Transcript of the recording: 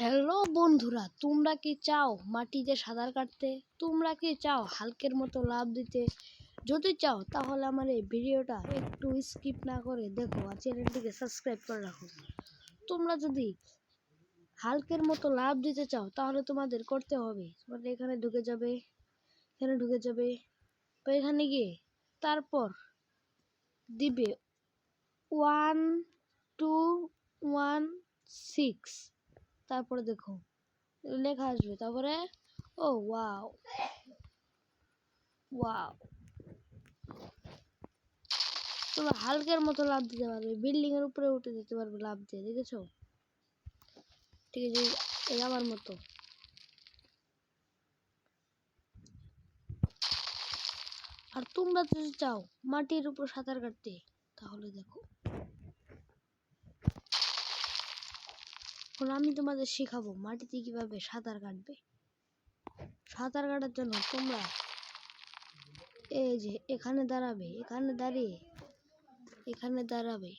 Hello বন্ধুরা, তোমরা কি চাও মাটিতে সাঁতার কাটতে? তোমরা কি চাও হালকের মতো লাফ দিতে? যদি চাও তাহলে আমার এই ভিডিওটা একটু স্কিপ না করে দেখো আর চ্যানেলটিকে সাবস্ক্রাইব করে রাখো। তোমরা যদি হালকের মতো লাফ দিতে চাও তাহলে তোমাদের করতে হবে, তোমাদের এখানে ঢুকে যাবে, তো এখানে গিয়ে তারপর দিবে 1 2 1 6, তারপরে দেখো লেখা আসবে, তারপরে ও ওয়াও ওয়াও, তোমরা হালকের মতো লাফ দিতে পারবে, বিল্ডিং এর উপরে উঠে যেতে পারবে লাফ দিয়ে, দেখেছো? ঠিক আছে, এই আমার মতো। আর তোমরা যদি চাও মাটির উপর সাঁতার কাটতে তাহলে দেখো, এখন আমি তোমাদের শেখাবো মাটিতে কিভাবে সাঁতার কাটবে। সাঁতার কাটার জন্য তোমরা এই যে এখানে দাঁড়াবে, এখানে দাঁড়াবে,